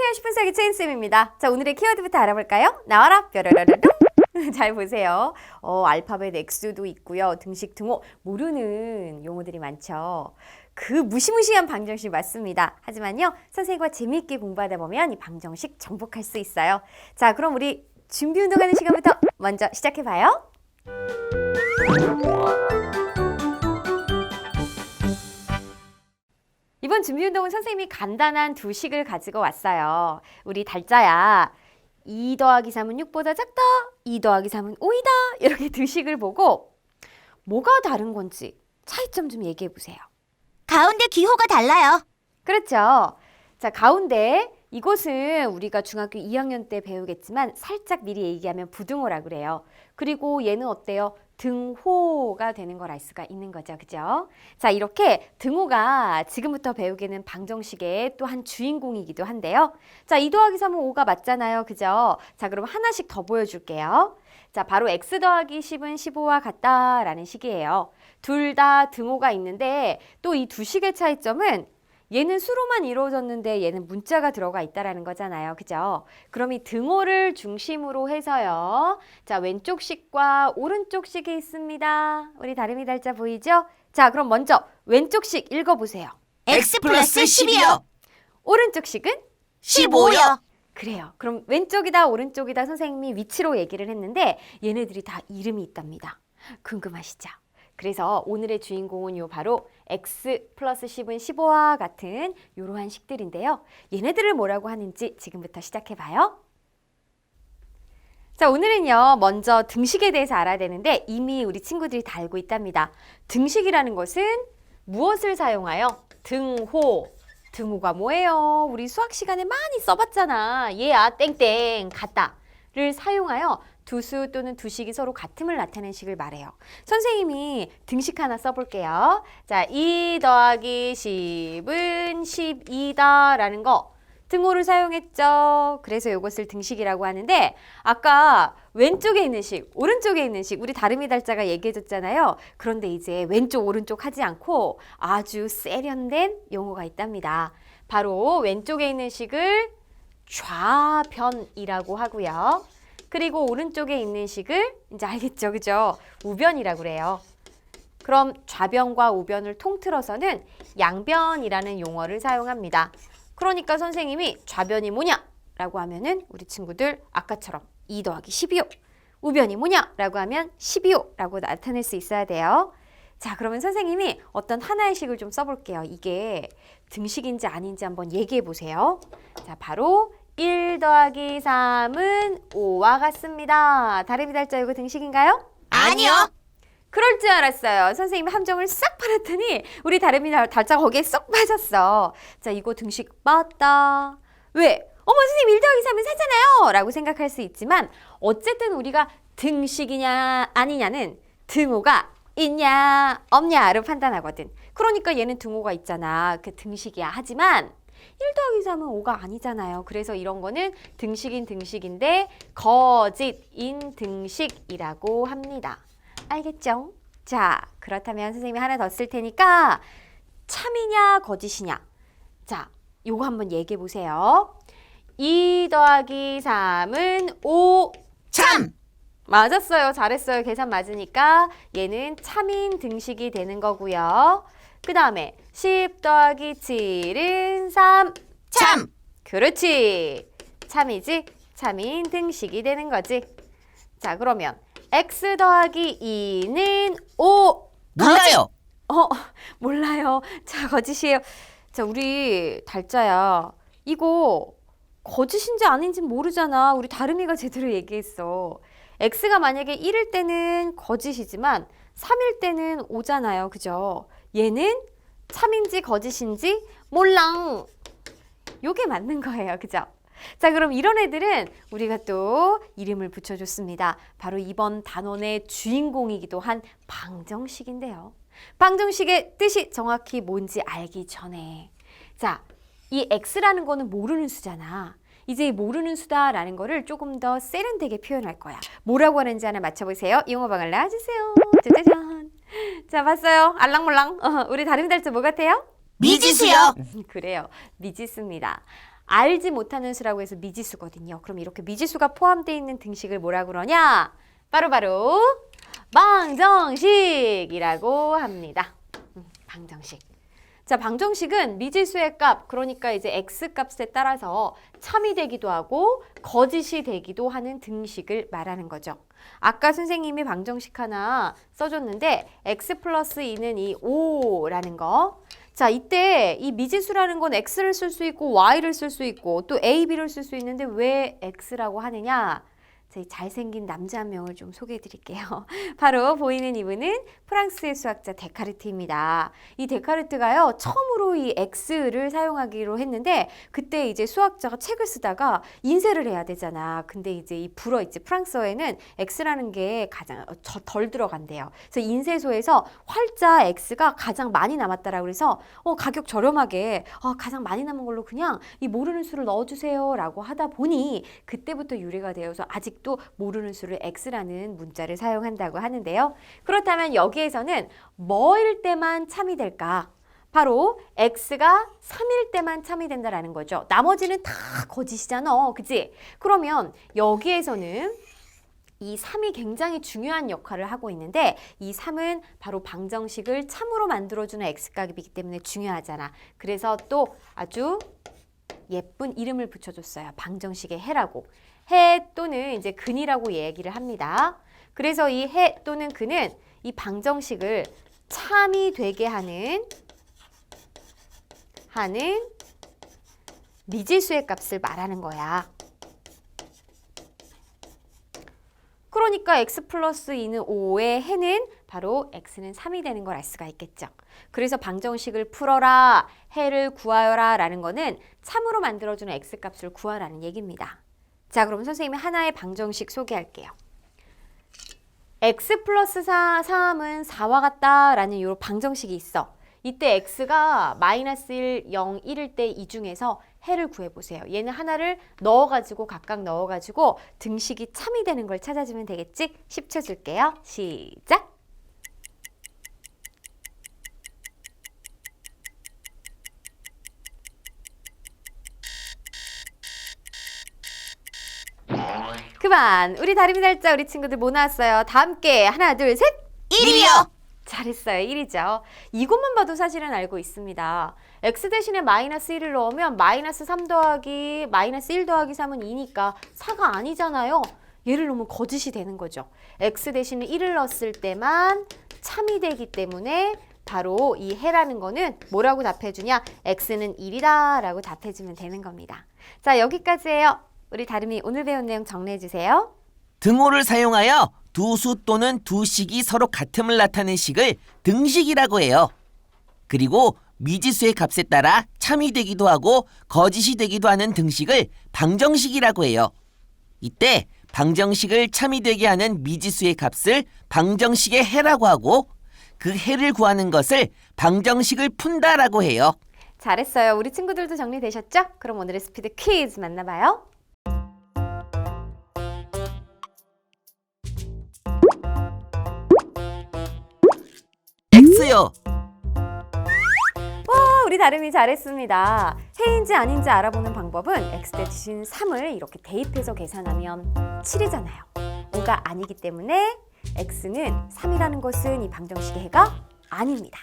유쾌한 10분 살기 체인쌤입니다. 자, 오늘의 키워드부터 알아볼까요? 나와라 뾰로로로롱. 잘 보세요. 알파벳 X도 있고요. 등식, 등호 모르는 용어들이 많죠. 그 무시무시한 방정식 맞습니다. 하지만요, 선생님과 재미있게 공부하다 보면 이 방정식 정복할 수 있어요. 자, 그럼 우리 준비 운동하는 시간부터 먼저 시작해봐요. 이번 준비 운동은 선생님이 간단한 두 식을 가지고 왔어요. 우리 달짜야. 2 더하기 3은 6보다 작다. 2 더하기 3은 5이다. 이렇게 두 식을 보고 뭐가 다른 건지 차이점 좀 얘기해 보세요. 가운데 기호가 달라요. 그렇죠. 자, 가운데 이곳은 우리가 중학교 2학년 때 배우겠지만 살짝 미리 얘기하면 부등호라고 그래요. 그리고 얘는 어때요? 등호가 되는 걸 알 수가 있는 거죠. 그죠? 자, 이렇게 등호가 지금부터 배우게는 방정식의 또 한 주인공이기도 한데요. 자, 2 더하기 3은 5가 맞잖아요. 그죠? 자, 그럼 하나씩 더 보여줄게요. 자, 바로 x 더하기 10은 15와 같다라는 식이에요. 둘 다 등호가 있는데 또 이 두 식의 차이점은 얘는 수로만 이루어졌는데 얘는 문자가 들어가 있다라는 거잖아요. 그죠? 그럼 이 등호를 중심으로 해서요. 자, 왼쪽 식과 오른쪽 식이 있습니다. 우리 다름이 달자 보이죠? 자, 그럼 먼저 왼쪽 식 읽어보세요. x 플러스 10이요. 오른쪽 식은? 15요. 그래요. 그럼 왼쪽이다 오른쪽이다 선생님이 위치로 얘기를 했는데 얘네들이 다 이름이 있답니다. 궁금하시죠? 그래서 오늘의 주인공은 요 바로 x 플러스 10은 15와 같은 이러한 식들인데요. 얘네들을 뭐라고 하는지 지금부터 시작해봐요. 자, 오늘은요, 먼저 등식에 대해서 알아야 되는데 이미 우리 친구들이 다 알고 있답니다. 등식이라는 것은 무엇을 사용하여? 등호. 등호가 뭐예요? 우리 수학 시간에 많이 써봤잖아. 얘야 땡땡 같다를 사용하여 두수 또는 두식이 서로 같음을 나타내는 식을 말해요. 선생님이 등식 하나 써볼게요. 자, 2 더하기 10은 12다 라는 거 등호를 사용했죠. 그래서 이것을 등식이라고 하는데 아까 왼쪽에 있는 식, 오른쪽에 있는 식 우리 다름이 달자가 얘기해줬잖아요. 그런데 이제 왼쪽 오른쪽 하지 않고 아주 세련된 용어가 있답니다. 바로 왼쪽에 있는 식을 좌변이라고 하고요. 그리고 오른쪽에 있는 식을 이제 알겠죠, 그죠? 우변이라고 그래요. 그럼 좌변과 우변을 통틀어서는 양변이라는 용어를 사용합니다. 그러니까 선생님이 좌변이 뭐냐? 라고 하면은 우리 친구들 아까처럼 2 더하기 12요. 우변이 뭐냐? 라고 하면 12요. 라고 나타낼 수 있어야 돼요. 자, 그러면 선생님이 어떤 하나의 식을 좀 써볼게요. 이게 등식인지 아닌지 한번 얘기해 보세요. 자, 바로 1 더하기 3은 5와 같습니다. 다름이 달자 이거 등식인가요? 아니요. 그럴 줄 알았어요. 선생님이 함정을 싹 팔았더니 우리 다름이 달자 거기에 쏙 빠졌어. 자, 이거 등식 맞다. 왜? 어머, 선생님 1 더하기 3은 4잖아요. 라고 생각할 수 있지만 어쨌든 우리가 등식이냐 아니냐는 등호가 있냐 없냐로 판단하거든. 그러니까 얘는 등호가 있잖아. 그 등식이야. 하지만 1 더하기 3은 5가 아니잖아요. 그래서 이런 거는 등식인 등식인데 거짓인 등식이라고 합니다. 알겠죠? 자, 그렇다면 선생님이 하나 더 쓸 테니까 참이냐 거짓이냐. 자, 요거 한번 얘기해 보세요. 2 더하기 3은 5. 참. 맞았어요. 잘했어요. 계산 맞으니까 얘는 참인 등식이 되는 거고요. 그 다음에 10 더하기 7은 3. 참. 그렇지. 참이지. 참인 등식이 되는 거지. 자, 그러면 x 더하기 2는 5. 몰라요. 몰라요. 자, 거짓이에요. 자, 우리 달짜야. 이거 거짓인지 아닌지 모르잖아. 우리 다름이가 제대로 얘기했어. x가 만약에 1일 때는 거짓이지만 3일 때는 5잖아요. 그죠? 얘는 참인지 거짓인지 몰랑. 요게 맞는 거예요. 그죠? 자, 그럼 이런 애들은 우리가 또 이름을 붙여줬습니다. 바로 이번 단원의 주인공이기도 한 방정식인데요. 방정식의 뜻이 정확히 뭔지 알기 전에 자, 이 x라는 거는 모르는 수잖아. 이제 이 모르는 수다라는 거를 조금 더 세련되게 표현할 거야. 뭐라고 하는지 하나 맞춰보세요. 이용어방을 놔주세요. 짜자잔. 자, 봤어요? 알랑몰랑. 우리 다름이 달자 뭐 같아요? 미지수요. 그래요. 미지수입니다. 알지 못하는 수라고 해서 미지수거든요. 그럼 이렇게 미지수가 포함되어 있는 등식을 뭐라 그러냐? 바로바로 방정식이라고 합니다. 방정식. 자, 방정식은 미지수의 값, 그러니까 이제 x 값에 따라서 참이 되기도 하고 거짓이 되기도 하는 등식을 말하는 거죠. 아까 선생님이 방정식 하나 써줬는데 x 플러스 2는 이 5라는 거. 자, 이때 이 미지수라는 건 x를 쓸 수 있고 y를 쓸 수 있고 또 a, b를 쓸 수 있는데 왜 x라고 하느냐? 자, 이 잘생긴 남자 한 명을 좀 소개해 드릴게요. 바로 보이는 이분은 프랑스의 수학자 데카르트입니다. 이 데카르트가요, 처음으로 이 x를 사용하기로 했는데 그때 이제 수학자가 책을 쓰다가 인쇄를 해야 되잖아. 근데 이제 이 불어 있지, 프랑스어에는 x라는 게 가장 덜 들어간대요. 그래서 인쇄소에서 활자 x가 가장 많이 남았다라고 그래서 가격 저렴하게 가장 많이 남은 걸로 그냥 이 모르는 수를 넣어주세요 라고 하다 보니 그때부터 유래가 되어서 아직도 모르는 수를 x라는 문자를 사용한다고 하는데요. 그렇다면 여기에서는 뭐일 때만 참이 될까? 바로 x가 3일 때만 참이 된다라는 거죠. 나머지는 다 거짓이잖아. 그치? 그러면 여기에서는 이 3이 굉장히 중요한 역할을 하고 있는데 이 3은 바로 방정식을 참으로 만들어주는 x값이기 때문에 중요하잖아. 그래서 또 아주 예쁜 이름을 붙여줬어요. 방정식의 해라고. 해 또는 이제 근이라고 얘기를 합니다. 그래서 이 해 또는 근은 이 방정식을 참이 되게 하는 미지수의 값을 말하는 거야. 그러니까 x 플러스 2는 5의 해는 바로 x는 3이 되는 걸 알 수가 있겠죠. 그래서 방정식을 풀어라, 해를 구하여라 라는 거는 참으로 만들어주는 x값을 구하라는 얘기입니다. 자, 그럼 선생님이 하나의 방정식 소개할게요. x 플러스 3은 4와 같다 라는 이 방정식이 있어. 이때 x가 마이너스 1, 0, 1일 때 이 중에서 해를 구해보세요. 얘는 하나를 넣어가지고 각각 넣어가지고 등식이 참이 되는 걸 찾아주면 되겠지? 10초 줄게요. 시작! 그만! 우리 다림이 달자 우리 친구들 뭐 나왔어요? 다 함께 하나, 둘, 셋! 1이요. 잘했어요. 1이죠. 이것만 봐도 사실은 알고 있습니다. x 대신에 마이너스 1을 넣으면 마이너스 3 더하기 마이너스 1 더하기 3은 2니까 4가 아니잖아요. 얘를 넣으면 거짓이 되는 거죠. x 대신에 1을 넣었을 때만 참이 되기 때문에 바로 이 해라는 거는 뭐라고 답해주냐? x는 1이다 라고 답해주면 되는 겁니다. 자, 여기까지예요. 우리 다름이 오늘 배운 내용 정리해주세요. 등호를 사용하여 두 수 또는 두 식이 서로 같음을 나타낸 식을 등식이라고 해요. 그리고 미지수의 값에 따라 참이 되기도 하고 거짓이 되기도 하는 등식을 방정식이라고 해요. 이때 방정식을 참이 되게 하는 미지수의 값을 방정식의 해라고 하고 그 해를 구하는 것을 방정식을 푼다라고 해요. 잘했어요. 우리 친구들도 정리되셨죠? 그럼 오늘의 스피드 퀴즈 만나봐요. X요. 우리 다름이 잘했습니다. 해인지 아닌지 알아보는 방법은 x 대신 3을 이렇게 대입해서 계산하면 7이잖아요. 5가 아니기 때문에 x는 3이라는 것은 이 방정식의 해가 아닙니다.